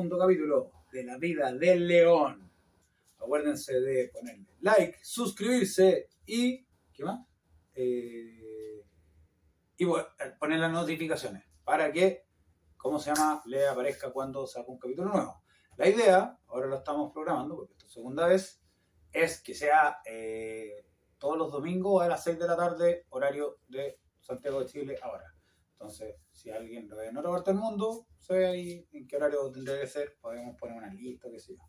segundo capítulo de La Vida del León. Acuérdense de ponerle like, suscribirse y... ¿qué más? Y bueno, poner las notificaciones para que, ¿cómo se llama?, le aparezca cuando saca un capítulo nuevo. La idea, ahora lo estamos programando porque esta segunda vez, es que sea todos los domingos a las 6 de la tarde, horario de Santiago de Chile ahora. Entonces, si alguien lo ve en otra parte del mundo, sé ahí en qué horario tendría que ser, podemos poner una lista, qué sé yo.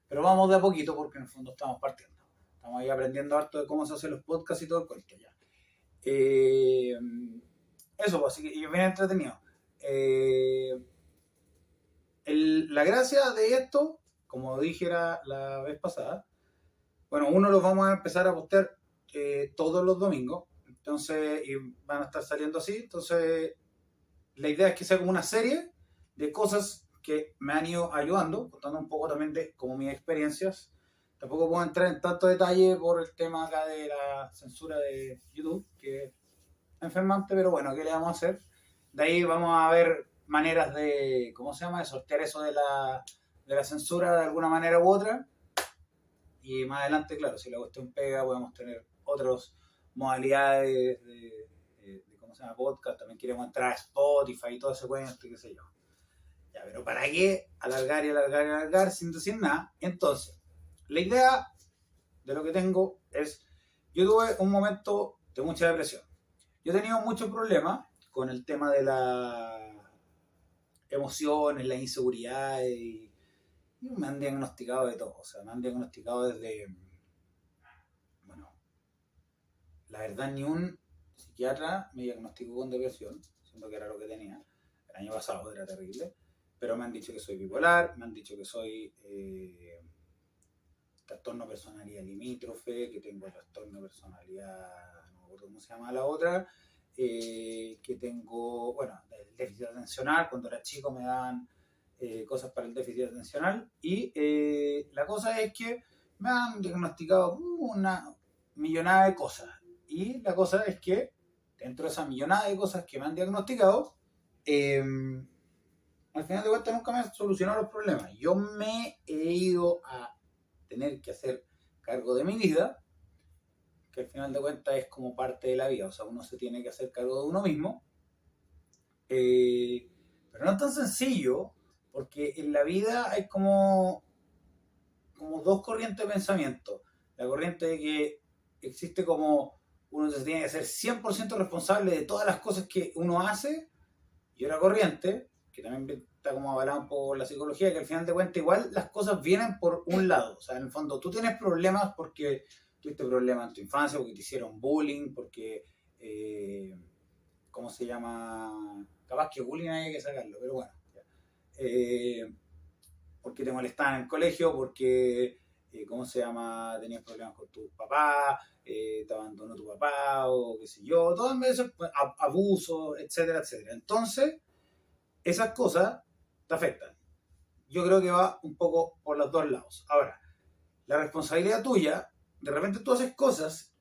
Pero vamos de a poquito porque en el fondo estamos partiendo. Estamos ahí aprendiendo harto de cómo se hacen los podcasts y todo el cuento ya. Eso, así que bien entretenido. La gracia de esto, como dije la vez pasada, bueno, uno los vamos a empezar a postear todos los domingos, entonces, y van a estar saliendo así, entonces la idea es que sea como una serie de cosas que me han ido ayudando, contando un poco también de como mis experiencias. Tampoco puedo entrar en tanto detalle por el tema acá de la censura de YouTube, que es enfermante, pero bueno, ¿qué le vamos a hacer? De ahí vamos a ver maneras de, ¿cómo se llama?, de sortear eso de la censura de alguna manera u otra. Y más adelante, claro, si la cuestión pega, podemos tener otras modalidades de ¿cómo se llama?, podcast. También queremos entrar a Spotify y todo ese cuento, qué sé yo. Ya, pero ¿para qué alargar y alargar y alargar sin decir nada? Entonces, la idea de lo que tengo es, yo tuve un momento de mucha depresión. Yo he tenido muchos problemas con el tema de las emociones, la inseguridad y me han diagnosticado de todo. O sea, me han diagnosticado desde, bueno, la verdad ni un psiquiatra me diagnosticó con depresión, siendo que era lo que tenía. El año pasado era terrible. Pero me han dicho que soy bipolar, me han dicho que soy trastorno de personalidad limítrofe, que tengo trastorno de personalidad, no me acuerdo cómo se llama la otra, que tengo, bueno, el déficit atencional. Cuando era chico me daban cosas para el déficit atencional y la cosa es que me han diagnosticado una millonada de cosas y la cosa es que dentro de esa millonada de cosas que me han diagnosticado, al final de cuentas nunca me han solucionado los problemas. Yo me he ido a tener que hacer cargo de mi vida, que al final de cuentas es como parte de la vida. O sea, uno se tiene que hacer cargo de uno mismo, pero no es tan sencillo, porque en la vida hay como dos corrientes de pensamiento. La corriente de que existe como uno se tiene que ser 100% responsable de todas las cosas que uno hace, y otra corriente que también está como avalada un poco por la psicología, que al final de cuentas igual las cosas vienen por un lado. O sea, en el fondo tú tienes problemas porque tuviste problemas en tu infancia, porque te hicieron bullying, porque ¿cómo se llama? Capaz que bullying hay que sacarlo, pero bueno. Porque te molestaban en el colegio, porque ¿cómo se llama?, tenías problemas con tu papá, te abandonó tu papá, o qué sé yo, todo eso, abuso, etcétera, etcétera. Entonces, esas cosas te afectan. Yo creo que va un poco por los dos lados. Ahora, la responsabilidad tuya, de repente tú haces cosas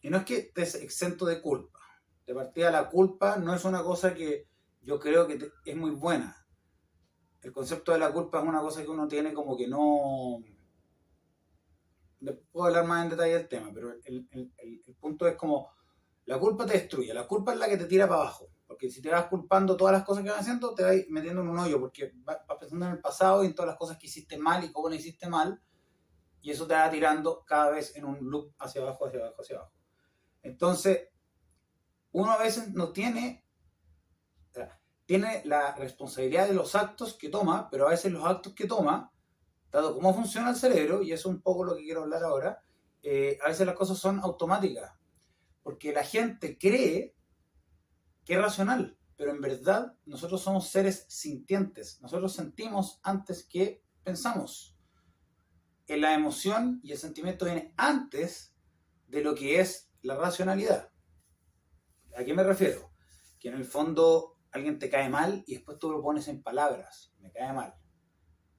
y no es que estés exento de culpa. De partida, la culpa no es una cosa que yo creo que es muy buena. El concepto de la culpa es una cosa que uno tiene como que no... Puedo hablar más en detalle del tema, pero el punto es como la culpa te destruye, la culpa es la que te tira para abajo, porque si te vas culpando todas las cosas que vas haciendo, te vas metiendo en un hoyo, porque vas pensando en el pasado y en todas las cosas que hiciste mal y cómo lo hiciste mal, y eso te va tirando cada vez en un loop hacia abajo, hacia abajo, hacia abajo. Entonces, uno a veces no tiene la responsabilidad de los actos que toma, pero a veces los actos que toma, dado cómo funciona el cerebro, y eso es un poco lo que quiero hablar ahora, a veces las cosas son automáticas, porque la gente cree que es racional, pero en verdad nosotros somos seres sintientes, nosotros sentimos antes que pensamos. La emoción y el sentimiento viene antes de lo que es la racionalidad. ¿A qué me refiero? Que en el fondo alguien te cae mal y después tú lo pones en palabras. Me cae mal.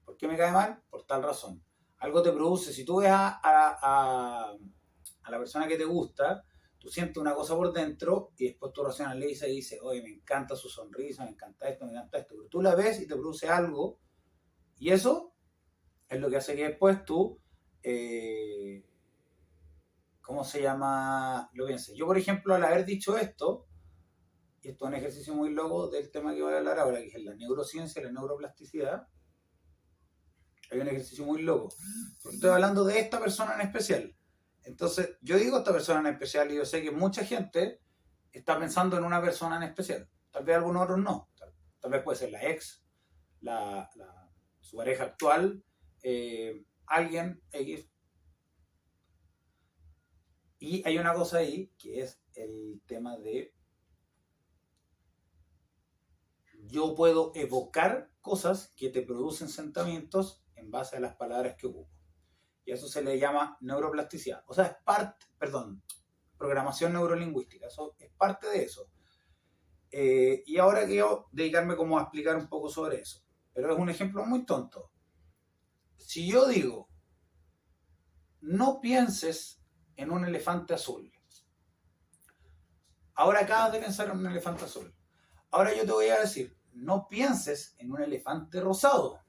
¿Por qué me cae mal? Por tal razón. Algo te produce. Si tú ves a la persona que te gusta, tú sientes una cosa por dentro y después tú racionalizas y dices, oye, me encanta su sonrisa, me encanta esto, pero tú la ves y te produce algo Y eso es lo que hace que después tú, ¿cómo se llama? Lo pienses. Yo, por ejemplo, al haber dicho esto, y esto es un ejercicio muy loco del tema que voy a hablar ahora, que es la neurociencia y la neuroplasticidad, hay un ejercicio muy loco. Porque estoy hablando de esta persona en especial. Entonces, yo digo esta persona en especial y yo sé que mucha gente está pensando en una persona en especial. Tal vez algunos otros no. Tal vez puede ser la ex, su pareja actual, alguien X. Y hay una cosa ahí que es el tema de yo puedo evocar cosas que te producen sentimientos en base a las palabras que ocupo. Y eso se le llama neuroplasticidad. O sea, es parte, perdón, programación neurolingüística. Eso es parte de eso. Y ahora quiero dedicarme como a explicar un poco sobre eso. Pero es un ejemplo muy tonto. Si yo digo, no pienses en un elefante azul. Ahora acabas de pensar en un elefante azul. Ahora yo te voy a decir, no pienses en un elefante rosado.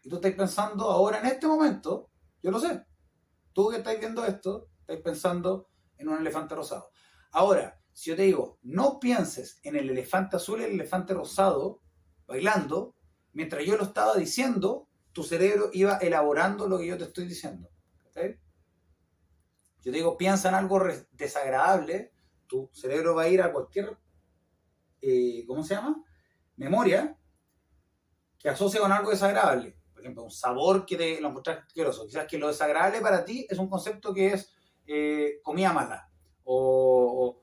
Y tú estás pensando ahora en este momento, yo lo sé, tú que estás viendo esto, estás pensando en un elefante rosado. Ahora, si yo te digo, no pienses en el elefante azul y el elefante rosado bailando, mientras yo lo estaba diciendo, tu cerebro iba elaborando lo que yo te estoy diciendo. ¿Okay? Yo te digo, piensa en algo desagradable, tu cerebro va a ir a cualquier, ¿cómo se llama? Memoria que asocia con algo desagradable. Por ejemplo, un sabor que te lo encontrás asqueroso. Quizás que lo desagradable para ti es un concepto que es comida mala, o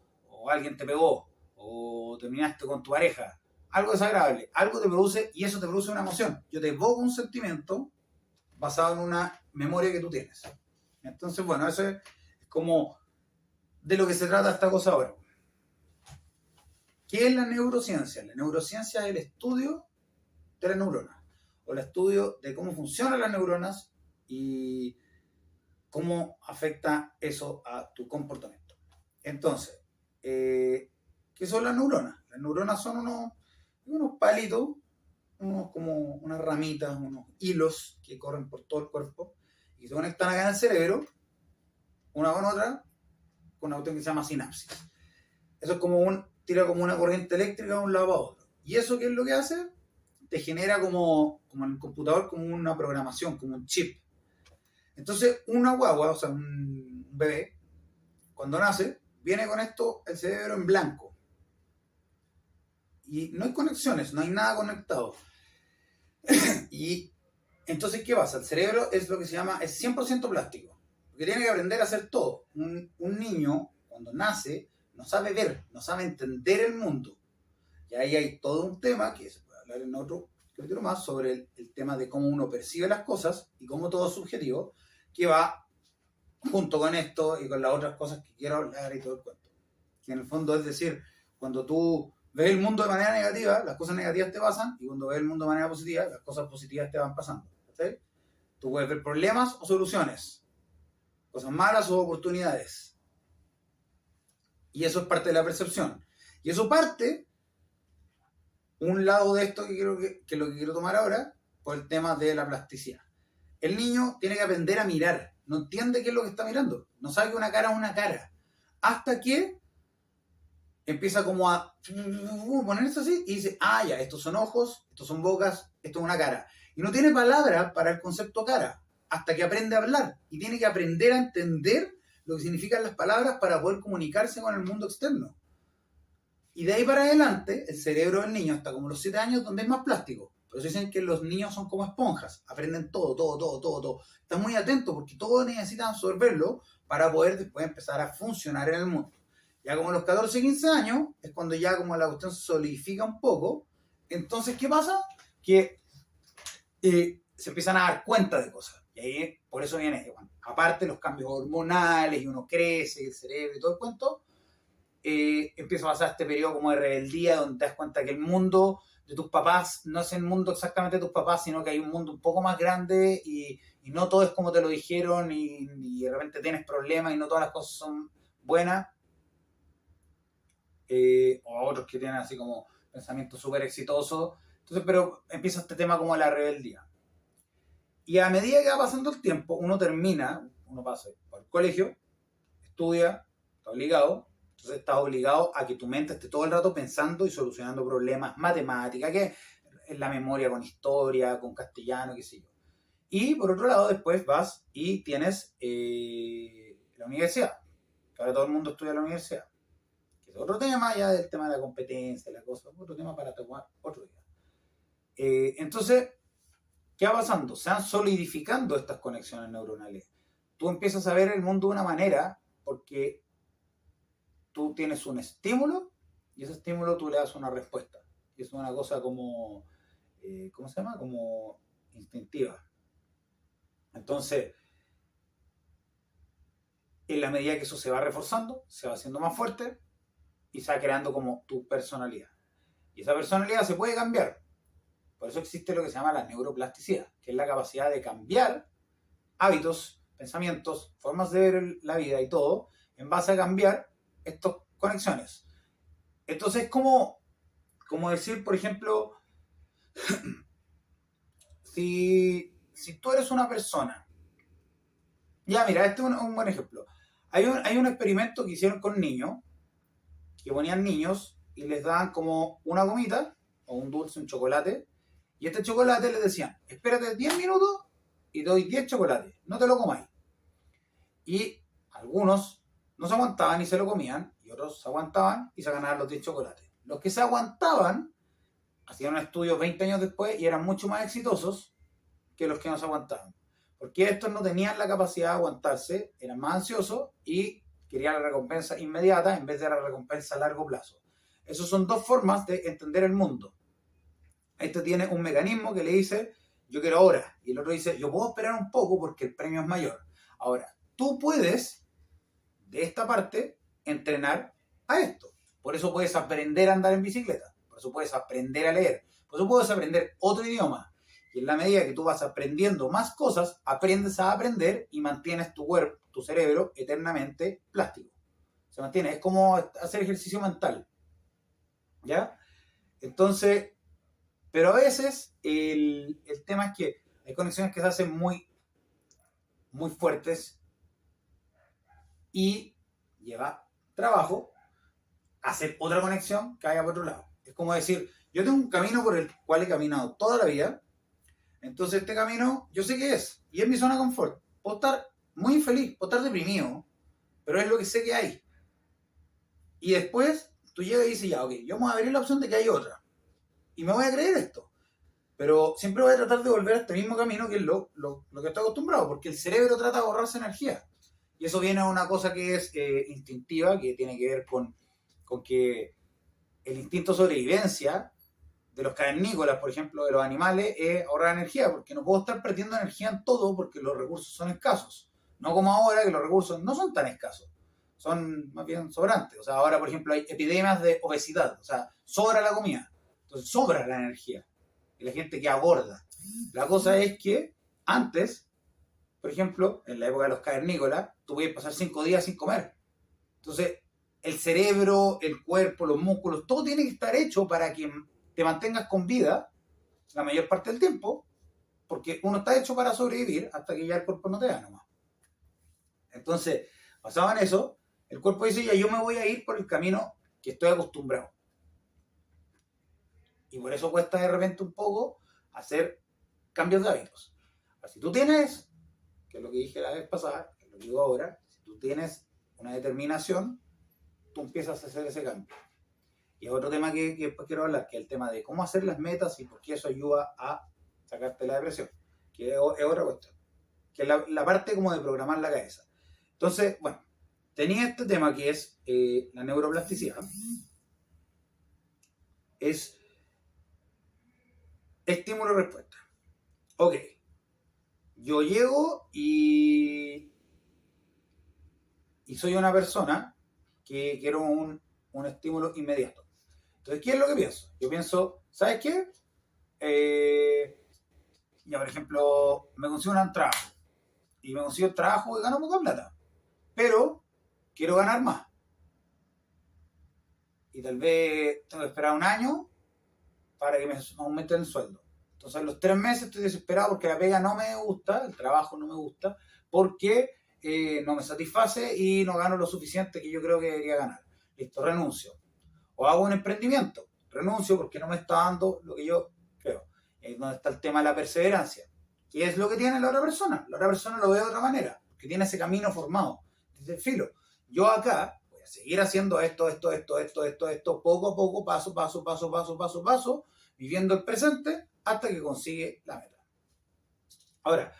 alguien te pegó, o terminaste con tu pareja. Algo desagradable, algo te produce, y eso te produce una emoción. Yo te evoco un sentimiento basado en una memoria que tú tienes. Entonces, bueno, eso es como de lo que se trata esta cosa ahora. ¿Qué es la neurociencia? La neurociencia es el estudio de las neuronas, o el estudio de cómo funcionan las neuronas y cómo afecta eso a tu comportamiento. Entonces, ¿qué son las neuronas? Las neuronas son unos palitos, como unas ramitas, unos hilos que corren por todo el cuerpo y se conectan acá en el cerebro, una con otra, con una cuestión que se llama sinapsis. Eso es tira como una corriente eléctrica de un lado a otro. ¿Y eso qué es lo que hace? Te genera como en el computador, como una programación, como un chip. Entonces, una guagua, o sea, un bebé, cuando nace, viene con esto, el cerebro en blanco. Y no hay conexiones, no hay nada conectado. Y entonces, ¿qué pasa? El cerebro es lo que se llama, es 100% plástico. Porque tiene que aprender a hacer todo. Un niño, cuando nace, no sabe ver, no sabe entender el mundo. Y ahí hay todo un tema que se puede hablar en otro capítulo más sobre el tema de cómo uno percibe las cosas y cómo todo es subjetivo, que va junto con esto y con las otras cosas que quiero hablar y todo el cuento. Que en el fondo es decir, cuando tú ves el mundo de manera negativa, las cosas negativas te pasan, y cuando ves el mundo de manera positiva, las cosas positivas te van pasando. ¿Sí? Tú puedes ver problemas o soluciones, cosas malas o oportunidades. Y eso es parte de la percepción. Y eso parte, un lado de esto que lo que quiero tomar ahora, por el tema de la plasticidad. El niño tiene que aprender a mirar, no entiende qué es lo que está mirando, no sabe que una cara es una cara, hasta que empieza como a ponerse así y dice, ah, ya, estos son ojos, estos son bocas, esto es una cara. Y no tiene palabra para el concepto cara, hasta que aprende a hablar. Y tiene que aprender a entender lo que significan las palabras para poder comunicarse con el mundo externo. Y de ahí para adelante, el cerebro del niño, hasta como los 7 años, donde es más plástico. Por eso dicen que los niños son como esponjas, aprenden todo. Están muy atentos porque todo necesitan absorberlo para poder después empezar a funcionar en el mundo. Ya como a los 14, 15 años, es cuando ya como la cuestión se solidifica un poco. Entonces, ¿qué pasa? Que se empiezan a dar cuenta de cosas. Y ahí, por eso viene, bueno, aparte los cambios hormonales, y uno crece, el cerebro y todo el cuento, empieza a pasar este periodo como de rebeldía, donde te das cuenta que el mundo de tus papás no es el mundo exactamente de tus papás, sino que hay un mundo un poco más grande y no todo es como te lo dijeron y de repente tienes problemas y no todas las cosas son buenas. O otros que tienen así como pensamientos súper exitosos Entonces, pero empieza este tema como la rebeldía. Y a medida que va pasando el tiempo, uno pasa por el colegio, estudia, está obligado, entonces estás obligado a que tu mente esté todo el rato pensando y solucionando problemas, matemáticas, que es la memoria con historia, con castellano, qué sé yo. Y por otro lado, después vas y tienes la universidad, que ahora todo el mundo estudia en la universidad, que es otro tema ya del tema de la competencia, la cosa, otro tema para tomar otro día. Entonces, ¿qué va pasando? Se van solidificando estas conexiones neuronales. Tú empiezas a ver el mundo de una manera porque tú tienes un estímulo y ese estímulo tú le das una respuesta. Y es una cosa como, ¿cómo se llama? Como instintiva. Entonces, en la medida que eso se va reforzando, se va haciendo más fuerte y se va creando como tu personalidad. Y esa personalidad se puede cambiar. Por eso existe lo que se llama la neuroplasticidad, que es la capacidad de cambiar hábitos, pensamientos, formas de ver la vida y todo, en base a cambiar estas conexiones. Entonces, como decir, por ejemplo, si tú eres una persona, ya mira, este es un buen ejemplo. Hay un experimento que hicieron con niños, que ponían niños y les daban como una gomita, o un dulce, un chocolate, y este chocolate les decían, espérate 10 minutos y te doy 10 chocolates, no te lo comáis. Y algunos no se aguantaban y se lo comían, y otros se aguantaban y se ganaban los 10 chocolates. Los que se aguantaban hacían un estudio 20 años después y eran mucho más exitosos que los que no se aguantaban. Porque estos no tenían la capacidad de aguantarse, eran más ansiosos y querían la recompensa inmediata en vez de la recompensa a largo plazo. Esas son dos formas de entender el mundo. Este tiene un mecanismo que le dice, yo quiero ahora, y el otro dice, yo puedo esperar un poco porque el premio es mayor. Ahora, tú puedes, de esta parte, entrenar a esto. Por eso puedes aprender a andar en bicicleta, por eso puedes aprender a leer, por eso puedes aprender otro idioma. Y en la medida que tú vas aprendiendo más cosas, aprendes a aprender y mantienes tu cuerpo, tu cerebro eternamente plástico. Se mantiene, es como hacer ejercicio mental. ¿Ya? Entonces, pero a veces el tema es que hay conexiones que se hacen muy, muy fuertes y lleva trabajo hacer otra conexión que haya por otro lado. Es como decir, yo tengo un camino por el cual he caminado toda la vida, entonces este camino yo sé qué es, y es mi zona de confort. Puedo estar muy infeliz, puedo estar deprimido, pero es lo que sé que hay. Y después tú llegas y dices, ya, ok, yo me voy a abrir la opción de que hay otra. Y me voy a creer esto. Pero siempre voy a tratar de volver a este mismo camino que es lo que estoy acostumbrado, porque el cerebro trata de ahorrarse energía. Y eso viene a una cosa que es instintiva, que tiene que ver con que el instinto de sobrevivencia de los cavernícolas, por ejemplo, de los animales, es ahorrar energía, porque no puedo estar perdiendo energía en todo porque los recursos son escasos. No como ahora, que los recursos no son tan escasos, son más bien sobrantes. O sea, ahora, por ejemplo, hay epidemias de obesidad, o sea, sobra la comida, entonces sobra la energía y la gente queda gorda. La cosa es que antes, por ejemplo, en la época de los cavernícolas, tú podías pasar 5 días sin comer. Entonces, el cerebro, el cuerpo, los músculos, todo tiene que estar hecho para que te mantengas con vida la mayor parte del tiempo, porque uno está hecho para sobrevivir hasta que ya el cuerpo no te da nomás. Entonces, basado en eso, el cuerpo dice, ya yo me voy a ir por el camino que estoy acostumbrado. Y por eso cuesta de repente un poco hacer cambios de hábitos. Si tú tienes, que es lo que dije la vez pasada, que lo digo ahora, si tú tienes una determinación, tú empiezas a hacer ese cambio. Y otro tema que después quiero hablar, que es el tema de cómo hacer las metas y por qué eso ayuda a sacarte la depresión, que es otra cuestión, que es la parte como de programar la cabeza. Entonces, bueno, tenía este tema que es la neuroplasticidad. Es estímulo-respuesta. Ok, yo llego y soy una persona que quiero un estímulo inmediato. Entonces, ¿qué es lo que pienso? Yo pienso, ¿sabes qué? Ya, por ejemplo, me consigo un trabajo. Y me consigo el trabajo y gano poca plata. Pero quiero ganar más. Y tal vez tengo que esperar un año para que me aumenten el sueldo. Entonces, a los 3 meses estoy desesperado porque la pega no me gusta, el trabajo no me gusta, porque no me satisface y no gano lo suficiente que yo creo que debería ganar. Listo, renuncio. O hago un emprendimiento, renuncio porque no me está dando lo que yo creo. Es donde está el tema de la perseverancia. ¿Qué es lo que tiene la otra persona? La otra persona lo ve de otra manera, que tiene ese camino formado. Dice, filo, yo acá voy a seguir haciendo esto, poco a poco, paso, viviendo el presente hasta que consigue la meta. Ahora,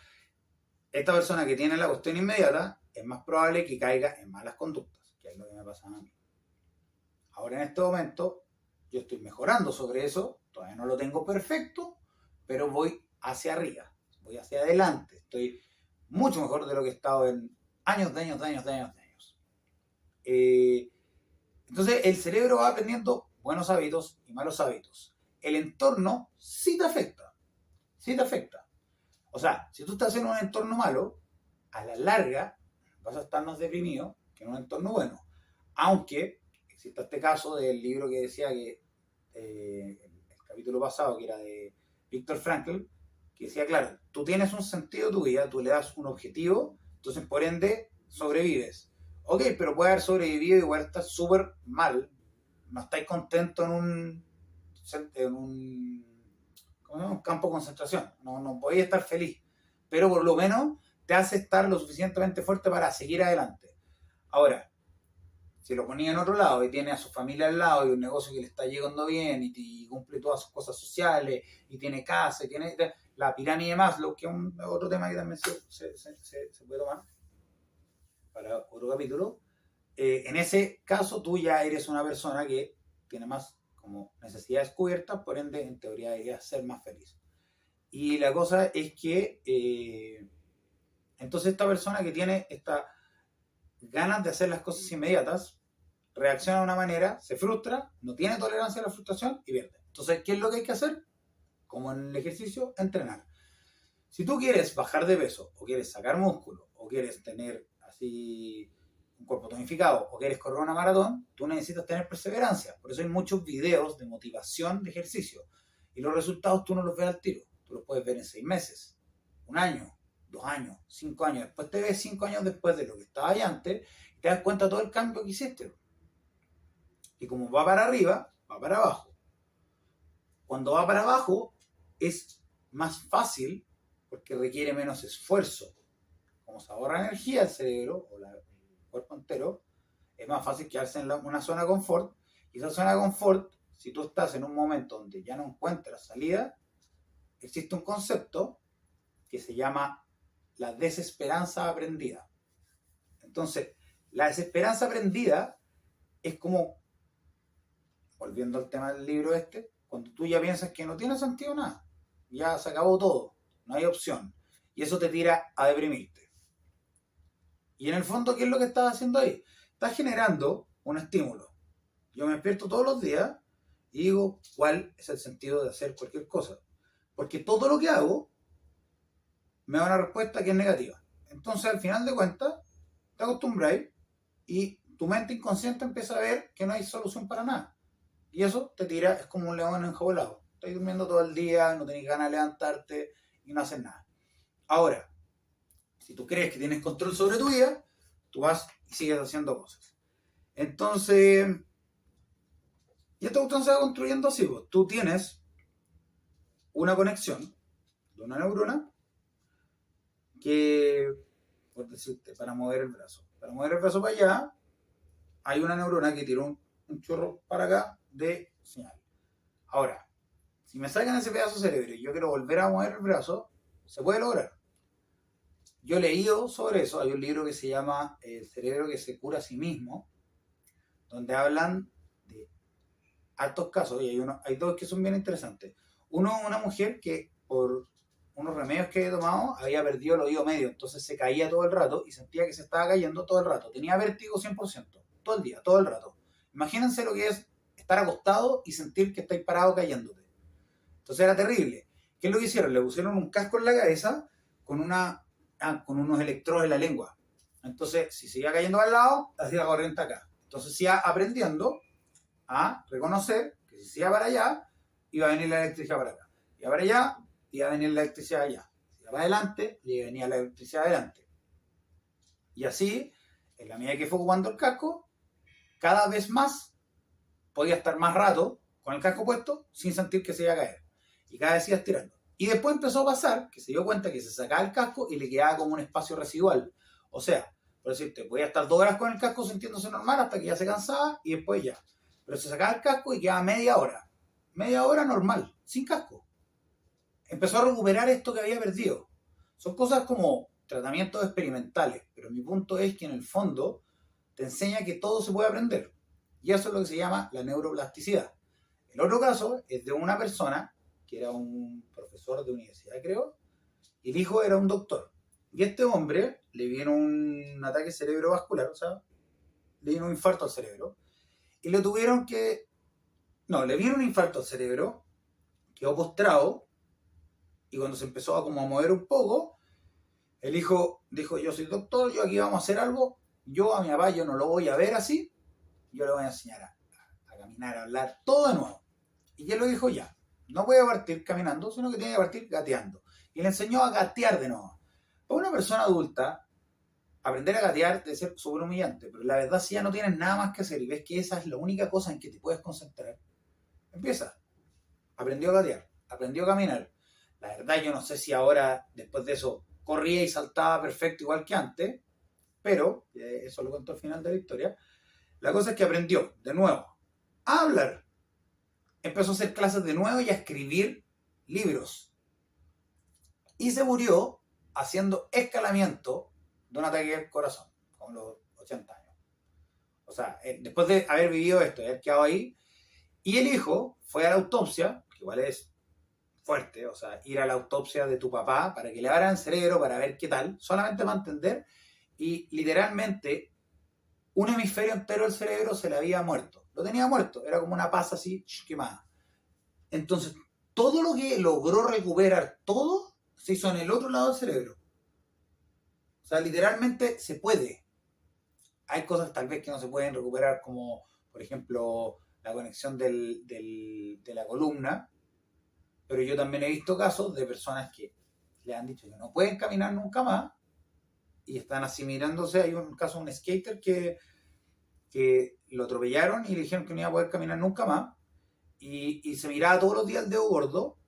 esta persona que tiene la cuestión inmediata es más probable que caiga en malas conductas, que es lo que me pasa a mí. Ahora en este momento yo estoy mejorando sobre eso, todavía no lo tengo perfecto, pero voy hacia arriba, voy hacia adelante, estoy mucho mejor de lo que he estado en años. Entonces el cerebro va aprendiendo buenos hábitos y malos hábitos. El entorno sí te afecta. O sea, si tú estás en un entorno malo, a la larga vas a estar más deprimido que en un entorno bueno. Aunque existe este caso del libro que decía que el capítulo pasado, que era de Viktor Frankl, que decía, claro, tú tienes un sentido de tu vida, tú le das un objetivo, entonces por ende sobrevives. Ok, pero puede haber sobrevivido y igual estás súper mal, no estáis contento en un campo de concentración, no podéis estar feliz, pero por lo menos te hace estar lo suficientemente fuerte para seguir adelante. Ahora, si lo ponía en otro lado y tiene a su familia al lado y un negocio que le está llegando bien y cumple todas sus cosas sociales y tiene casa, y tiene la pirámide de Maslow, que es otro tema que también se puede tomar para otro capítulo, en ese caso tú ya eres una persona que tiene más como necesidades cubiertas, por ende en teoría deberías ser más feliz. Y la cosa es que entonces esta persona que tiene esta ganas de hacer las cosas inmediatas, reacciona de una manera, se frustra, no tiene tolerancia a la frustración y pierde. Entonces, ¿qué es lo que hay que hacer? Como en el ejercicio, entrenar. Si tú quieres bajar de peso, o quieres sacar músculo, o quieres tener así un cuerpo tonificado, o quieres correr una maratón, tú necesitas tener perseverancia. Por eso hay muchos videos de motivación de ejercicio. Y los resultados tú no los ves al tiro. Tú los puedes ver en 6 meses, 1 año, 2 años, 5 años. Después te ves 5 años después de lo que estaba ahí antes y te das cuenta de todo el cambio que hiciste. Y como va para arriba, va para abajo. Cuando va para abajo es más fácil porque requiere menos esfuerzo. Como se ahorra energía el cerebro o el cuerpo entero, es más fácil quedarse en una zona de confort. Y esa zona de confort, si tú estás en un momento donde ya no encuentras salida, existe un concepto que se llama la desesperanza aprendida. Entonces, la desesperanza aprendida es como, volviendo al tema del libro cuando tú ya piensas que no tiene sentido nada, ya se acabó todo, no hay opción, y eso te tira a deprimirte. Y en el fondo, ¿qué es lo que estás haciendo ahí? Estás generando un estímulo. Yo me despierto todos los días y digo, ¿cuál es el sentido de hacer cualquier cosa? Porque todo lo que hago me da una respuesta que es negativa. Entonces, al final de cuentas, te acostumbras y tu mente inconsciente empieza a ver que no hay solución para nada. Y eso te tira, es como un león enjaulado. Estás durmiendo todo el día, no tenés ganas de levantarte y no haces nada. Ahora, si tú crees que tienes control sobre tu vida, tú vas y sigues haciendo cosas. Entonces, y esta cuestión se va construyendo así. Pues. Tú tienes una conexión de una neurona que, por decirte, para mover el brazo. Para mover el brazo para allá, hay una neurona que tira un chorro para acá de señal. Ahora, si me sacan ese pedazo de cerebro y yo quiero volver a mover el brazo, se puede lograr. Yo he leído sobre eso, hay un libro que se llama El cerebro que se cura a sí mismo, donde hablan de altos casos, y hay dos que son bien interesantes. Uno, una mujer que por unos remedios que había tomado había perdido el oído medio, entonces se caía todo el rato y sentía que se estaba cayendo todo el rato. Tenía vértigo 100%, todo el día, todo el rato. Imagínense lo que es estar acostado y sentir que estáis parado cayéndote. Entonces era terrible. ¿Qué es lo que hicieron? Le pusieron un casco en la cabeza con unos electrodos en la lengua. Entonces, si se iba cayendo al lado, hacía la corriente acá. Entonces, se iba aprendiendo a reconocer que si se iba para allá, iba a venir la electricidad para acá. Iba para allá, iba a venir la electricidad allá. Iba para adelante, y venía la electricidad adelante. Y así, en la medida que fue ocupando el casco, cada vez más podía estar más rato con el casco puesto sin sentir que se iba a caer. Y cada vez iba estirando. Y después empezó a pasar que se dio cuenta que se sacaba el casco y le quedaba como un espacio residual. O sea, por decirte, podía estar 2 horas con el casco sintiéndose normal hasta que ya se cansaba y después ya. Pero se sacaba el casco y quedaba media hora. Media hora normal, sin casco. Empezó a recuperar esto que había perdido. Son cosas como tratamientos experimentales, pero mi punto es que en el fondo te enseña que todo se puede aprender. Y eso es lo que se llama la neuroplasticidad. El otro caso es de una persona que era un profesor de universidad, creo, y el hijo era un doctor. Y a este hombre le vino un ataque cerebrovascular, o sea, le vino un infarto al cerebro, y le tuvieron que... No, le vino un infarto al cerebro, quedó postrado, y cuando se empezó a como a mover un poco, el hijo dijo, yo soy doctor, yo aquí vamos a hacer algo, yo a mi papá yo no lo voy a ver así, yo le voy a enseñar a caminar, a hablar, todo de nuevo. Y él lo dijo ya, no puede partir caminando, sino que tiene que partir gateando. Y le enseñó a gatear de nuevo. Para una persona adulta, aprender a gatear debe ser súper humillante, pero la verdad si ya no tienes nada más que hacer y ves que esa es la única cosa en que te puedes concentrar, empieza. Aprendió a gatear, aprendió a caminar. La verdad yo no sé si ahora, después de eso, corría y saltaba perfecto igual que antes, pero, eso lo contó al final de la historia, la cosa es que aprendió de nuevo a hablar. Empezó a hacer clases de nuevo y a escribir libros. Y se murió haciendo escalamiento de un ataque al corazón, con los 80 años. O sea, después de haber vivido esto, haber quedado ahí, y el hijo fue a la autopsia, que igual es fuerte, o sea, ir a la autopsia de tu papá para que le abran el cerebro, para ver qué tal, solamente para entender, y literalmente un hemisferio entero del cerebro se le había muerto. Lo tenía muerto, era como una pasa así quemada. Entonces, todo lo que logró recuperar, todo se hizo en el otro lado del cerebro. O sea, literalmente se puede. Hay cosas tal vez que no se pueden recuperar, como por ejemplo la conexión de la columna, pero yo también he visto casos de personas que le han dicho que no pueden caminar nunca más y están asimilándose. Hay un caso de un skater que lo atropellaron y le dijeron que no iba a poder caminar nunca más y se miraba todos los días el dedo gordo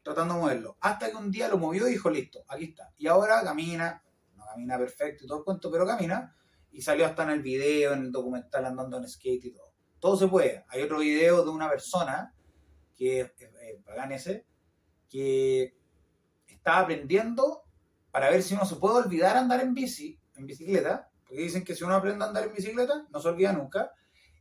tratando de moverlo, hasta que un día lo movió y dijo listo, aquí está, y ahora camina, no camina perfecto y todo el cuento, pero camina, y salió hasta en el video, en el documental andando en skate y todo se puede. Hay otro video de una persona que es pagán ese, que está aprendiendo para ver si uno se puede olvidar andar en bicicleta, porque dicen que si uno aprende a andar en bicicleta no se olvida nunca,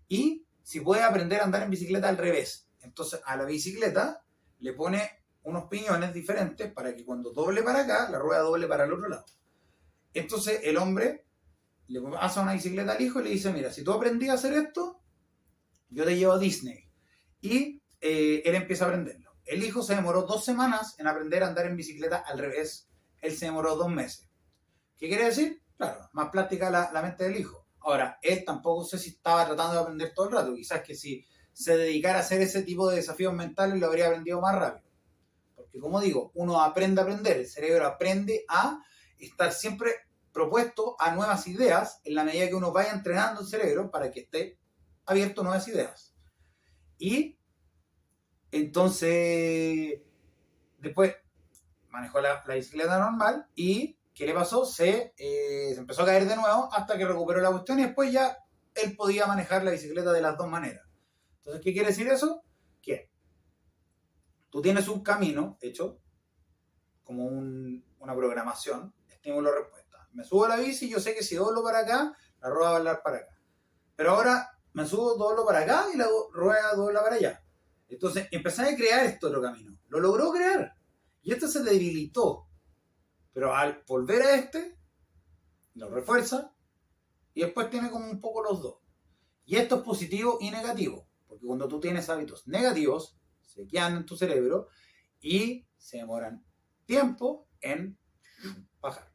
y si puede aprender a andar en bicicleta al revés. Entonces a la bicicleta le pone unos piñones diferentes para que cuando doble para acá, la rueda doble para el otro lado. Entonces el hombre le pasa una bicicleta al hijo y le dice, mira, si tú aprendí a hacer esto, yo te llevo a Disney. Y él empieza a aprenderlo. El hijo se demoró 2 semanas en aprender a andar en bicicleta al revés. Él se demoró 2 meses. ¿Qué quiere decir? Claro, más plástica la mente del hijo. Ahora, él tampoco sé si estaba tratando de aprender todo el rato. Quizás que si se dedicara a hacer ese tipo de desafíos mentales lo habría aprendido más rápido. Porque como digo, uno aprende a aprender. El cerebro aprende a estar siempre propuesto a nuevas ideas en la medida que uno vaya entrenando el cerebro para que esté abierto a nuevas ideas. Y entonces, después manejó la bicicleta normal y ¿qué le pasó? Se empezó a caer de nuevo hasta que recuperó la cuestión y después ya él podía manejar la bicicleta de las dos maneras. Entonces, ¿qué quiere decir eso? Que tú tienes un camino hecho como una programación, estímulo-respuesta. Me subo a la bici y yo sé que si doblo para acá, la rueda va a doblar para acá. Pero ahora me subo, doblo para acá y la rueda dobla para allá. Entonces empecé a crear este otro camino. Lo logró crear. Y este se debilitó. Pero al volver a este, lo refuerza y después tiene como un poco los dos. Y esto es positivo y negativo. Porque cuando tú tienes hábitos negativos, se quedan en tu cerebro y se demoran tiempo en bajar.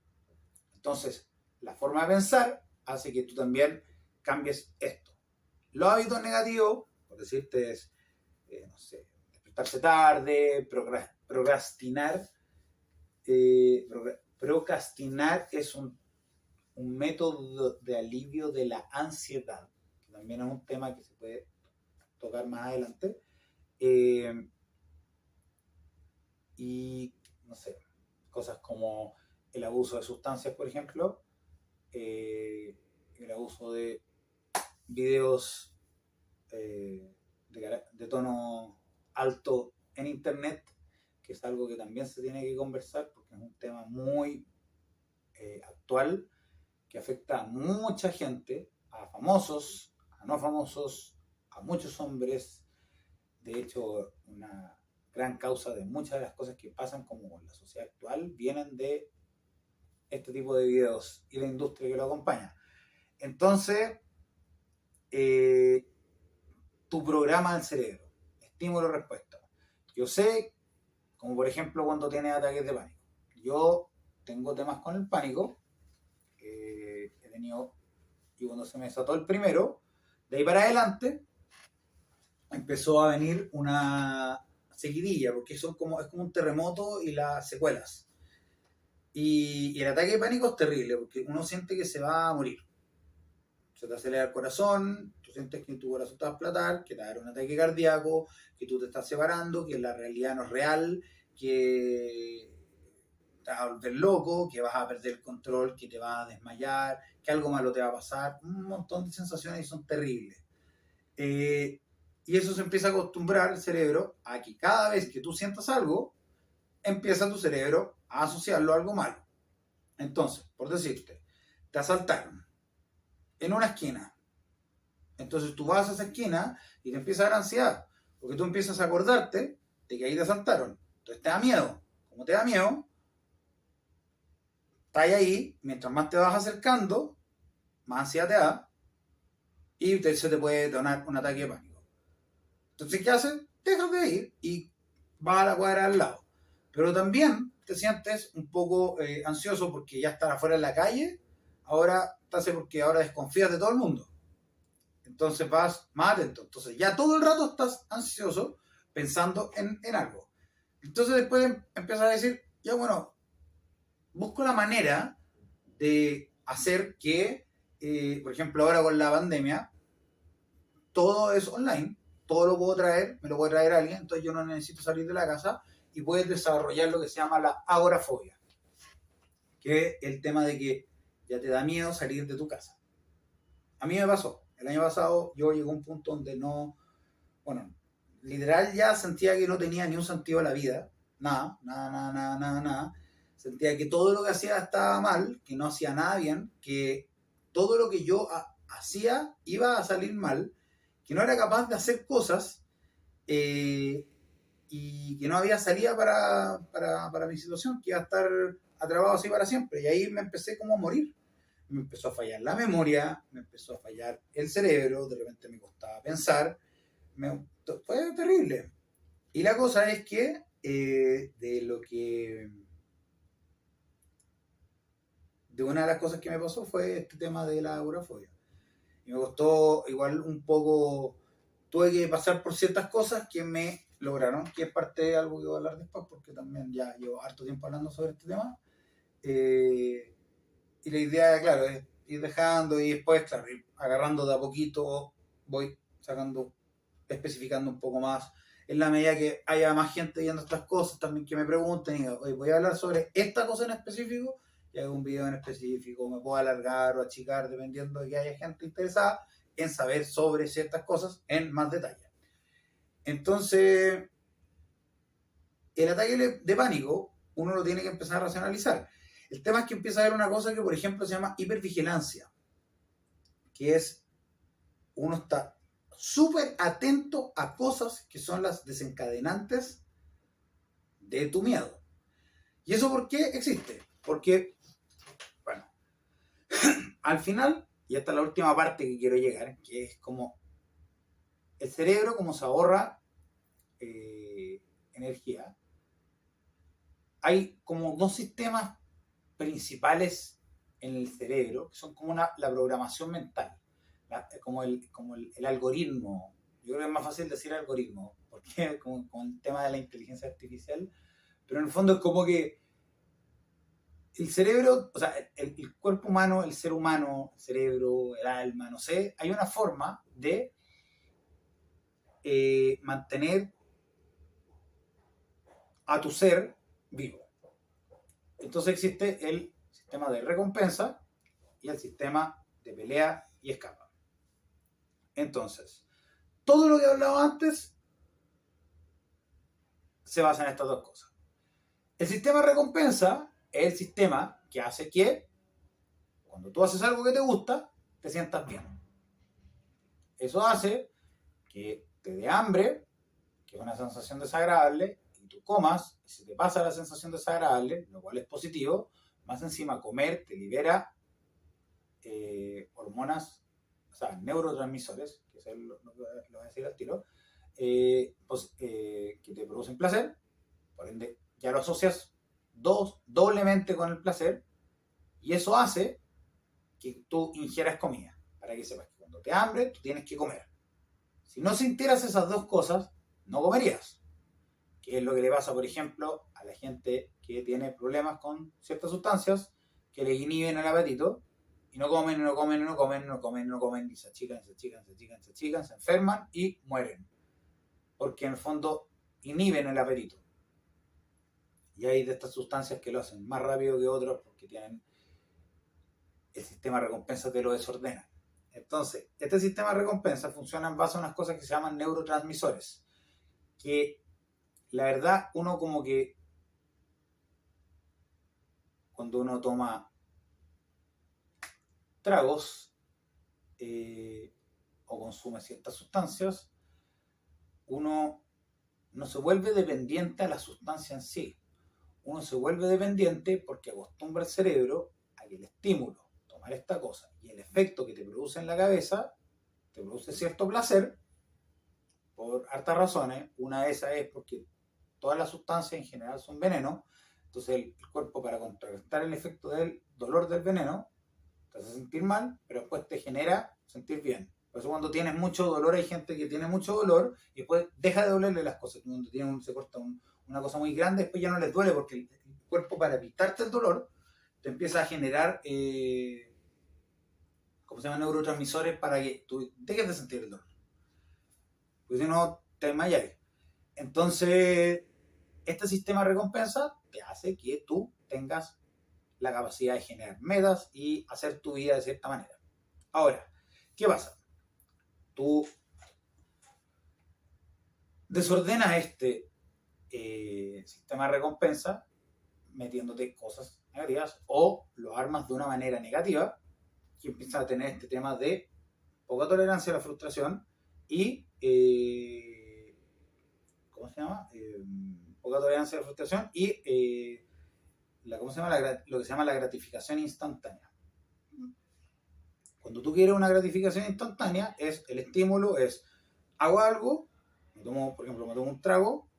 Entonces, la forma de pensar hace que tú también cambies esto. Los hábitos negativos, por decirte, es, no sé, acostarse tarde, procrastinar. Procrastinar es un método de alivio de la ansiedad, que también es un tema que se puede tocar más adelante. Y, no sé, cosas como el abuso de sustancias, por ejemplo, el abuso de videos de tono alto en internet, que es algo que también se tiene que conversar porque es un tema muy actual que afecta a mucha gente, a famosos, a no famosos, a muchos hombres. De hecho, una gran causa de muchas de las cosas que pasan como en la sociedad actual vienen de este tipo de videos y la industria que lo acompaña. Entonces, tu programa del cerebro, estímulo-respuesta. Yo sé, como por ejemplo cuando tienes ataques de pánico. Yo tengo temas con el pánico. He tenido, y cuando se me desató el primero, de ahí para adelante, empezó a venir una seguidilla, porque es como un terremoto y las secuelas. Y el ataque de pánico es terrible, porque uno siente que se va a morir. Se te acelera el corazón, tú sientes que tu corazón te va a explotar, que te va a dar un ataque cardíaco, que tú te estás separando, que la realidad no es real, que te vas a volver loco, que vas a perder el control, que te vas a desmayar, que algo malo te va a pasar, un montón de sensaciones y son terribles. Y eso se empieza a acostumbrar el cerebro a que cada vez que tú sientas algo, empieza tu cerebro a asociarlo a algo malo. Entonces, por decirte, te asaltaron en una esquina. Entonces tú vas a esa esquina y te empieza a dar ansiedad, porque tú empiezas a acordarte de que ahí te asaltaron. Entonces te da miedo. Como te da miedo, estás ahí, mientras más te vas acercando, más ansiedad te da y se te puede donar un ataque de pánico. Entonces, ¿qué haces? Dejas de ir y vas a la cuadra al lado. Pero también te sientes un poco ansioso porque ya estás afuera en la calle, ahora estás porque ahora desconfías de todo el mundo. Entonces vas más atento. Entonces ya todo el rato estás ansioso pensando en algo. Entonces después empiezas a decir, ya bueno, busco la manera de hacer que, por ejemplo, ahora con la pandemia, todo es online, todo lo puedo traer, me lo puede traer alguien, entonces yo no necesito salir de la casa y puedes desarrollar lo que se llama la agorafobia, que es el tema de que ya te da miedo salir de tu casa. A mí me pasó, el año pasado yo llegué a un punto donde no, bueno, literal ya sentía que no tenía ni un sentido a la vida, nada. Sentía que todo lo que hacía estaba mal, que no hacía nada bien, que todo lo que yo hacía iba a salir mal, que no era capaz de hacer cosas y que no había salida para mi situación, que iba a estar atrapado así para siempre. Y ahí me empecé como a morir. Me empezó a fallar la memoria, me empezó a fallar el cerebro, de repente me costaba pensar. Fue terrible. Y la cosa es que de una de las cosas que me pasó fue este tema de la agorafobia. Y me costó igual un poco, tuve que pasar por ciertas cosas que me lograron, que es parte de algo que voy a hablar después, porque también ya llevo harto tiempo hablando sobre este tema. Y la idea, claro, es ir dejando y después, claro, ir agarrando de a poquito, voy sacando, especificando un poco más en la medida que haya más gente viendo estas cosas, también que me pregunten y digan, oye, voy a hablar sobre esta cosa en específico y hago un video en específico, me puedo alargar o achicar dependiendo de que haya gente interesada en saber sobre ciertas cosas en más detalle. Entonces, el ataque de pánico uno lo tiene que empezar a racionalizar. El tema es que empieza a haber una cosa que, por ejemplo, se llama hipervigilancia, que es uno está súper atento a cosas que son las desencadenantes de tu miedo. ¿Y eso por qué existe? Porque, bueno, al final, y esta es la última parte que quiero llegar, que es como el cerebro, como se ahorra energía, hay como dos sistemas principales en el cerebro, que son como la programación mental, como el algoritmo. Yo creo que es más fácil decir algoritmo, porque con el tema de la inteligencia artificial, pero en el fondo es como que el cerebro, o sea, el cuerpo humano, el ser humano, el cerebro, el alma, no sé, hay una forma de mantener a tu ser vivo. Entonces existe el sistema de recompensa y el sistema de pelea y escapa. Entonces, todo lo que he hablado antes se basa en estas dos cosas. El sistema de recompensa es el sistema que hace que cuando tú haces algo que te gusta, te sientas bien. Eso hace que te dé hambre, que es una sensación desagradable, y tú comas, y se te pasa la sensación desagradable, lo cual es positivo. Más encima, comer te libera hormonas, o sea, neurotransmisores, que es lo que voy a decir al tiro, que te producen placer, por ende ya lo asocias doblemente con el placer, y eso hace que tú ingieras comida, para que sepas que cuando te da hambre, tú tienes que comer. Si no sintieras esas dos cosas, no comerías. Que es lo que le pasa, por ejemplo, a la gente que tiene problemas con ciertas sustancias que le inhiben el apetito y no comen, no comen, no comen, no comen, no comen, y se achican, se achican, se achican, se achican, se enferman y mueren. Porque en el fondo inhiben el apetito. Y hay de estas sustancias que lo hacen más rápido que otros porque tienen el sistema de recompensa te lo desordena. Entonces, este sistema de recompensa funciona en base a unas cosas que se llaman neurotransmisores, que la verdad uno como que cuando uno toma tragos o consume ciertas sustancias, uno no se vuelve dependiente a la sustancia en sí. Uno se vuelve dependiente porque acostumbra el cerebro a que el estímulo, tomar esta cosa, y el efecto que te produce en la cabeza, te produce cierto placer, por hartas razones. Una de esas es porque todas las sustancias en general son veneno, entonces el cuerpo, para contrarrestar el efecto del dolor del veneno, te hace sentir mal, pero después te genera sentir bien. Por eso cuando tienes mucho dolor, hay gente que tiene mucho dolor y después deja de dolerle las cosas. Cuando se corta una cosa muy grande, después ya no les duele porque el cuerpo, para evitarte el dolor, te empieza a generar ¿cómo se llaman? Neurotransmisores para que tú dejes de sentir el dolor. Porque si no, te desmayas. Entonces, este sistema de recompensa te hace que tú tengas la capacidad de generar metas y hacer tu vida de cierta manera. Ahora, ¿qué pasa? Tú desordenas este sistema de recompensa metiéndote cosas negativas o lo armas de una manera negativa, que empieza a tener este tema de poca tolerancia a la frustración y ¿cómo se llama? Poca tolerancia a la frustración y ¿cómo se llama? Lo que se llama la gratificación instantánea. Cuando tú quieres una gratificación instantánea, el estímulo es, hago algo, por ejemplo, me tomo un trago,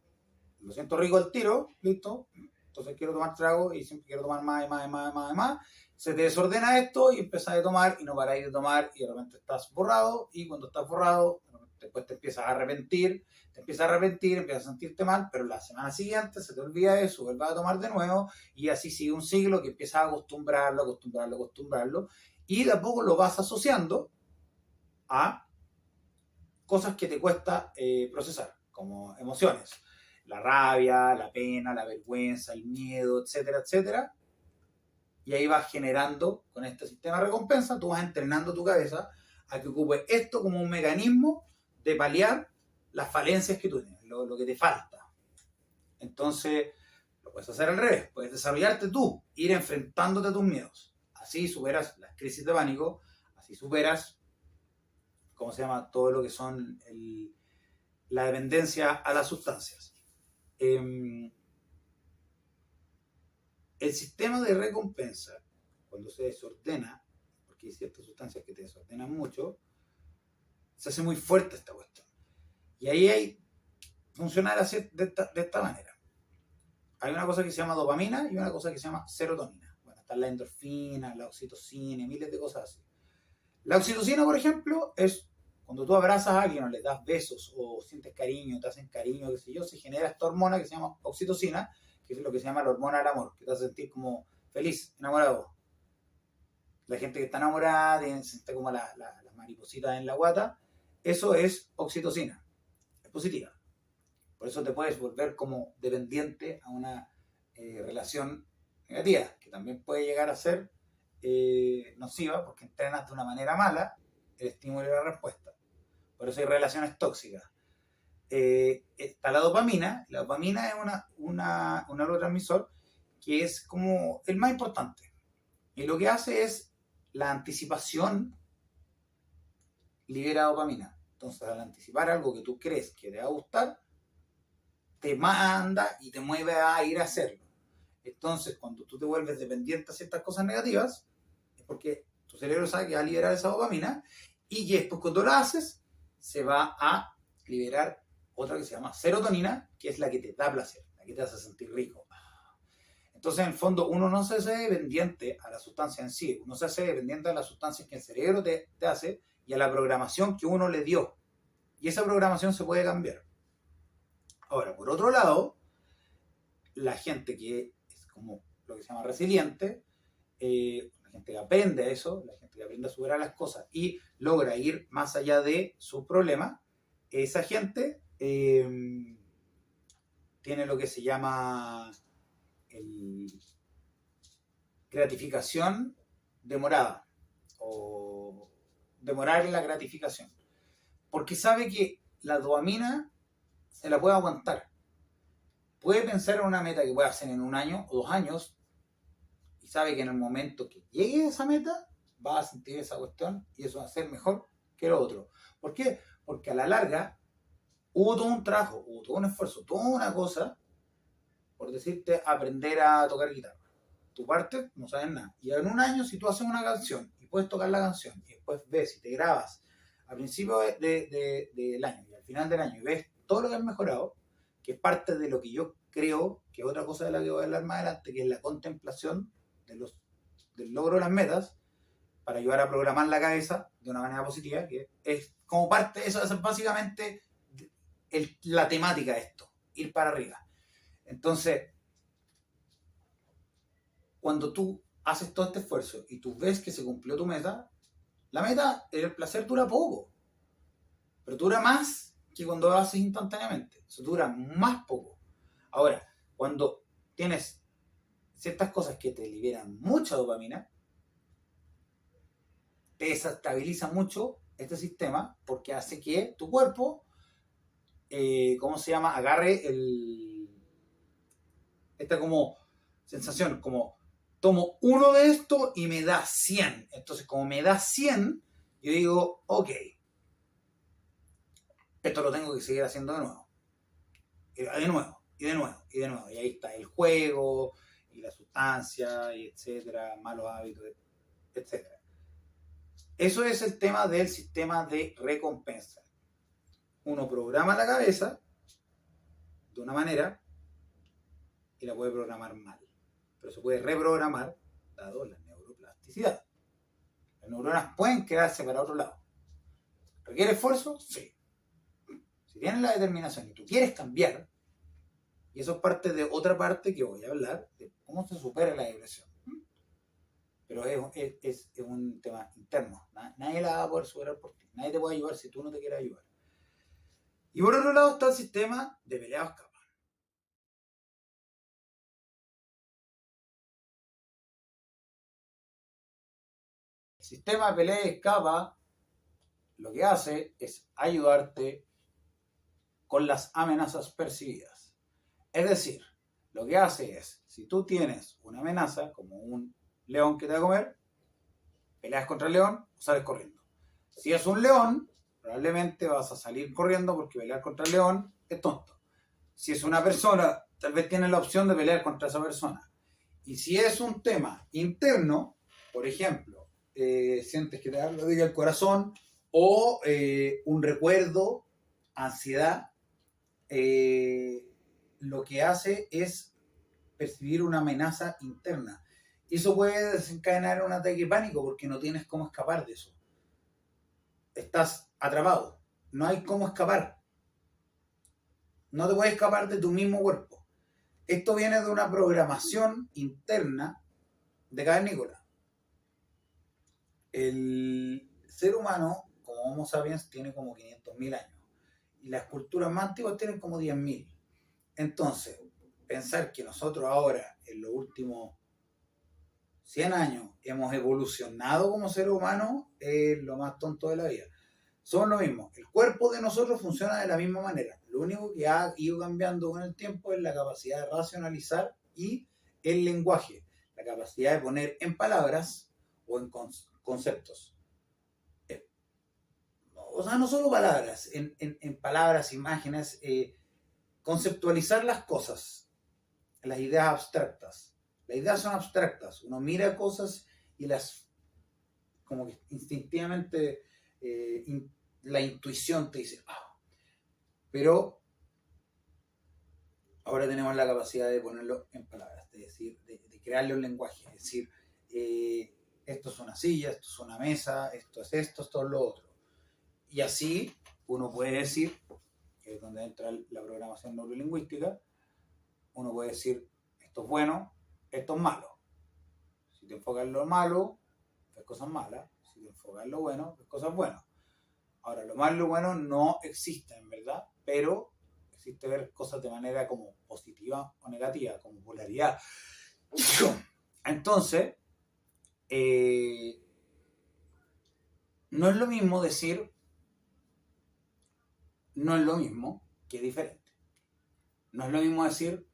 lo siento rico al tiro, listo, entonces quiero tomar trago y siempre quiero tomar más y más y más y más y más. Se te desordena esto y empiezas a tomar y no paráis de tomar y de repente estás borrado, y cuando estás borrado, después te empiezas a arrepentir, empiezas a sentirte mal, pero la semana siguiente se te olvida eso, vuelves a tomar de nuevo y así sigue un ciclo que empiezas a acostumbrarlo y de a poco lo vas asociando a cosas que te cuesta procesar, como emociones. La rabia, la pena, la vergüenza, el miedo, etcétera, etcétera. Y ahí vas generando, con este sistema de recompensa, tú vas entrenando tu cabeza a que ocupe esto como un mecanismo de paliar las falencias que tú tienes, lo que te falta. Entonces, lo puedes hacer al revés, puedes desarrollarte tú, ir enfrentándote a tus miedos. Así superas las crisis de pánico, así superas, ¿cómo se llama? Todo lo que son la dependencia a las sustancias. El sistema de recompensa, cuando se desordena, porque hay ciertas sustancias que te desordenan mucho, se hace muy fuerte esta cuestión. Y ahí funciona de esta manera. Hay una cosa que se llama dopamina y una cosa que se llama serotonina. Bueno, está la endorfina, la oxitocina y miles de cosas así. La oxitocina, por ejemplo, es cuando tú abrazas a alguien o le das besos o sientes cariño, te hacen cariño, qué sé yo, se genera esta hormona que se llama oxitocina, que es lo que se llama la hormona del amor, que te hace sentir como feliz, enamorado. La gente que está enamorada siente como la mariposita en la guata, eso es oxitocina, es positiva. Por eso te puedes volver como dependiente a una relación negativa, que también puede llegar a ser nociva porque entrenas de una manera mala el estímulo y la respuesta. Por eso hay relaciones tóxicas. Está la dopamina. La dopamina es un neurotransmisor que es como el más importante. Y lo que hace es la anticipación libera dopamina. Entonces, al anticipar algo que tú crees que te va a gustar, te manda y te mueve a ir a hacerlo. Entonces, cuando tú te vuelves dependiente a ciertas cosas negativas, es porque tu cerebro sabe que va a liberar esa dopamina y que después cuando lo haces, se va a liberar otra que se llama serotonina, que es la que te da placer, la que te hace sentir rico. Entonces, en el fondo, uno no se hace dependiente a la sustancia en sí, uno se hace dependiente a las sustancias que el cerebro te hace y a la programación que uno le dio. Y esa programación se puede cambiar. Ahora, por otro lado, la gente que es como lo que se llama resiliente, la gente que aprende a eso, la gente que aprende a superar las cosas y logra ir más allá de sus problemas, esa gente tiene lo que se llama gratificación demorada o demorar la gratificación. Porque sabe que la dopamina se la puede aguantar. Puede pensar en una meta que puede hacer en 1 año o 2 años y sabe que en el momento que llegue a esa meta va a sentir esa cuestión y eso va a ser mejor que lo otro. ¿Por qué? Porque a la larga hubo todo un trabajo, hubo todo un esfuerzo, toda una cosa, por decirte, aprender a tocar guitarra. Tu parte no sabes nada. Y en 1 año, si tú haces una canción y puedes tocar la canción y después ves y te grabas al principio del año y al final del año y ves todo lo que has mejorado, que es parte de lo que yo creo, que es otra cosa de la que voy a hablar más adelante, que es la contemplación del logro de las metas, para ayudar a programar la cabeza de una manera positiva, que es como parte, eso es básicamente la temática de esto, ir para arriba. Entonces, cuando tú haces todo este esfuerzo y tú ves que se cumplió tu meta, la meta, el placer dura poco, pero dura más que cuando lo haces instantáneamente. Eso dura más poco. Ahora, cuando tienes ciertas cosas que te liberan mucha dopamina, te desestabiliza mucho este sistema porque hace que tu cuerpo, ¿cómo se llama? Agarre esta como sensación, como tomo uno de esto y me da 100. Entonces, como me da 100, yo digo, ok, esto lo tengo que seguir haciendo de nuevo. Y de nuevo, y de nuevo, y de nuevo. Y ahí está el juego, y la sustancia, y etcétera, malos hábitos, etcétera. Eso es el tema del sistema de recompensa. Uno programa la cabeza de una manera y la puede programar mal. Pero se puede reprogramar dado la neuroplasticidad. Las neuronas pueden quedarse para otro lado. ¿Requiere esfuerzo? Sí. Si tienes la determinación y tú quieres cambiar, y eso es parte de otra parte que voy a hablar, de cómo se supera la depresión. Pero es un tema interno. Nadie la va a poder superar por ti. Nadie te puede ayudar si tú no te quieres ayudar. Y por otro lado está el sistema de pelea o escapa. El sistema de pelea y escapa lo que hace es ayudarte con las amenazas percibidas. Es decir, lo que hace es, si tú tienes una amenaza, como un león que te va a comer, peleas contra el león o sales corriendo. Si es un león, probablemente vas a salir corriendo porque pelear contra el león es tonto. Si es una persona, tal vez tienes la opción de pelear contra esa persona. Y si es un tema interno, por ejemplo, sientes que te da el corazón o un recuerdo, ansiedad, lo que hace es percibir una amenaza interna. Y eso puede desencadenar un ataque de pánico porque no tienes cómo escapar de eso. estás atrapado. No hay cómo escapar. No te puedes escapar de tu mismo cuerpo. Esto viene de una programación interna de cavernícola. El ser humano, como Homo sapiens, tiene como 500.000 años. Y las culturas más antiguas tienen como 10.000. Entonces, pensar que nosotros ahora, en los últimos 100 años, hemos evolucionado como seres humanos es lo más tonto de la vida. Son lo mismo. El cuerpo de nosotros funciona de la misma manera. Lo único que ha ido cambiando con el tiempo es la capacidad de racionalizar y el lenguaje. La capacidad de poner en palabras o en conceptos. O sea, no solo palabras, en palabras, imágenes, conceptualizar las cosas, las ideas abstractas. Las ideas son abstractas. Uno mira cosas y las, como que instintivamente, la intuición te dice, pero ahora tenemos la capacidad de ponerlo en palabras, de decir, de crearle un lenguaje, es decir, esto es una silla, esto es una mesa, esto es lo otro. Y así uno puede decir, que es donde entra la programación neurolingüística, uno puede decir, esto es bueno, esto es malo. Si te enfocas en lo malo, ves cosas malas. Si te enfocas en lo bueno, ves cosas buenas. Ahora, lo malo y lo bueno no existen, ¿verdad? Pero existe ver cosas de manera como positiva o negativa, como polaridad. Entonces, no es lo mismo decir, no es lo mismo que diferente. No es lo mismo decir,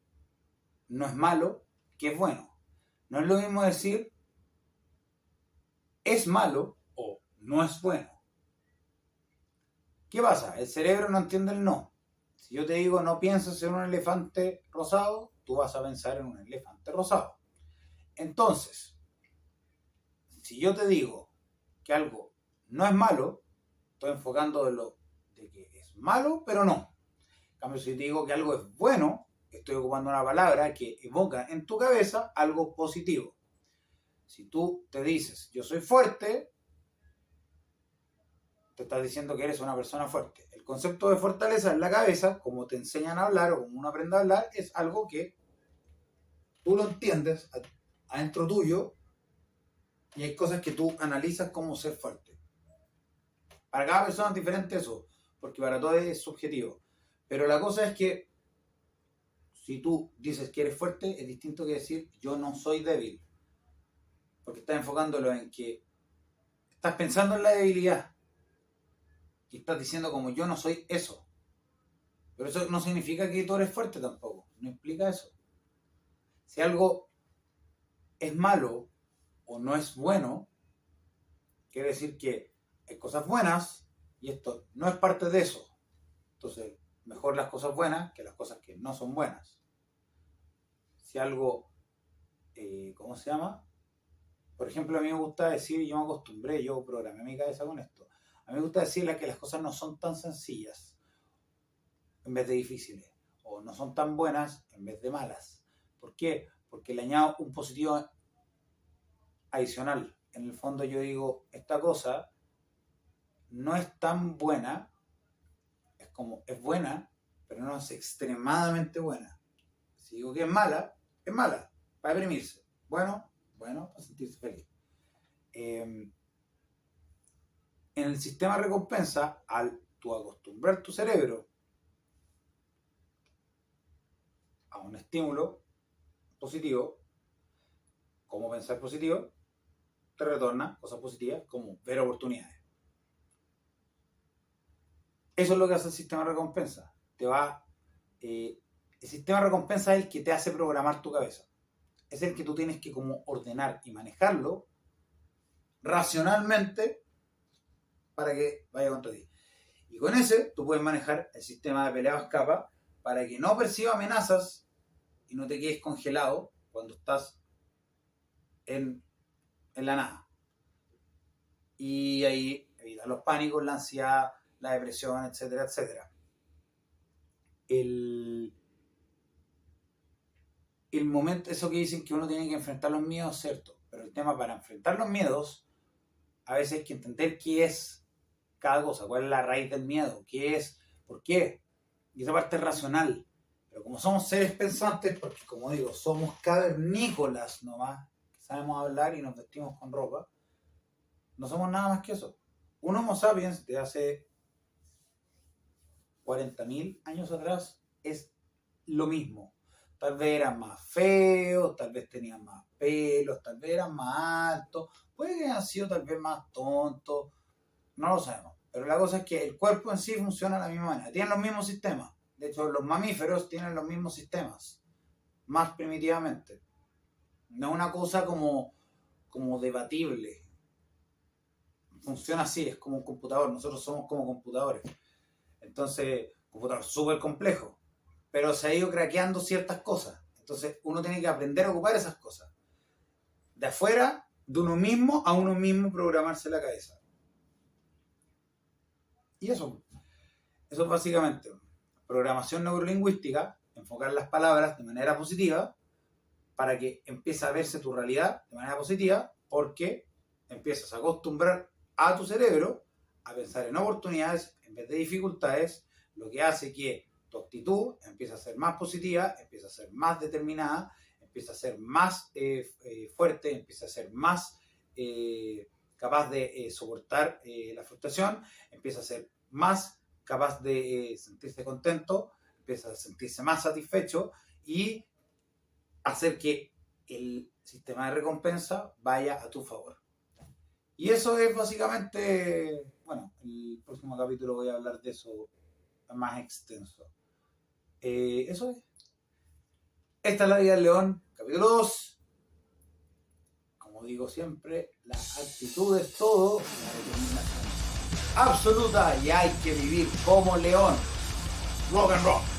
no es malo que es bueno. No es lo mismo decir, es malo o no es bueno. ¿Qué pasa? El cerebro no entiende el no. Si yo te digo no pienses en un elefante rosado, tú vas a pensar en un elefante rosado. Entonces, si yo te digo que algo no es malo, estoy enfocando de que es malo, pero no. En cambio, si te digo que algo es bueno, estoy ocupando una palabra que evoca en tu cabeza algo positivo. Si tú te dices, yo soy fuerte, te estás diciendo que eres una persona fuerte. El concepto de fortaleza en la cabeza, como te enseñan a hablar o como uno aprende a hablar, es algo que tú lo entiendes adentro tuyo y hay cosas que tú analizas como ser fuerte. Para cada persona es diferente eso, porque para todos es subjetivo. Pero la cosa es que si tú dices que eres fuerte, es distinto que decir yo no soy débil. Porque estás enfocándolo en que estás pensando en la debilidad. Y estás diciendo como yo no soy eso. Pero eso no significa que tú eres fuerte tampoco. No implica eso. Si algo es malo o no es bueno, quiere decir que hay cosas buenas y esto no es parte de eso. Entonces, mejor las cosas buenas que las cosas que no son buenas. Si algo, ¿cómo se llama? Por ejemplo, a mí me gusta decir, yo me acostumbré, yo programé mi cabeza con esto. A mí me gusta decirle que las cosas no son tan sencillas en vez de difíciles. O no son tan buenas en vez de malas. ¿Por qué? Porque le añado un positivo adicional. En el fondo yo digo, esta cosa no es tan buena, es buena, pero no es extremadamente buena. Si digo que es mala, para deprimirse. Bueno, para sentirse feliz. En el sistema de recompensa, al tú acostumbrar tu cerebro a un estímulo positivo, como pensar positivo, te retorna cosas positivas como ver oportunidades. Eso es lo que hace el sistema de recompensa. El sistema de recompensa es el que te hace programar tu cabeza. Es el que tú tienes que como ordenar y manejarlo racionalmente para que vaya contra ti. Y con ese tú puedes manejar el sistema de pelea o escapa para que no perciba amenazas y no te quedes congelado cuando estás en la nada. Y ahí evitar los pánicos, la ansiedad, la depresión, etcétera, etcétera. El momento, eso que dicen que uno tiene que enfrentar los miedos, cierto, pero el tema para enfrentar los miedos, a veces hay que entender qué es cada cosa, cuál es la raíz del miedo, qué es, por qué, y esa parte es racional. Pero como somos seres pensantes, porque como digo, somos cavernícolas nomás, sabemos hablar y nos vestimos con ropa, no somos nada más que eso. Un Homo sapiens de hace 40.000 años atrás es lo mismo. Tal vez eran más feos, tal vez tenían más pelos, tal vez eran más altos, puede que hayan sido tal vez más tontos, no lo sabemos. Pero la cosa es que el cuerpo en sí funciona de la misma manera, tienen los mismos sistemas. De hecho, los mamíferos tienen los mismos sistemas, más primitivamente. No es una cosa como debatible. Funciona así, es como un computador, nosotros somos como computadores. Entonces, computador súper complejo, pero se ha ido craqueando ciertas cosas. Entonces, uno tiene que aprender a ocupar esas cosas. De afuera, de uno mismo, a uno mismo programarse la cabeza. Y eso es básicamente programación neurolingüística, enfocar las palabras de manera positiva para que empiece a verse tu realidad de manera positiva, porque empiezas a acostumbrar a tu cerebro a pensar en oportunidades en vez de dificultades, lo que hace que tu actitud empiece a ser más positiva, empiece a ser más determinada, empiece a ser más fuerte, empiece a ser más capaz de soportar la frustración, empieza a ser más capaz de sentirse contento, empieza a sentirse más satisfecho y hacer que el sistema de recompensa vaya a tu favor. Y eso es básicamente, bueno, el próximo capítulo voy a hablar de eso más extenso. Eso es. Esta es la vida del león, capítulo 2. Como digo siempre, la actitud es todo, la determinación absoluta y hay que vivir como león. Rock and roll.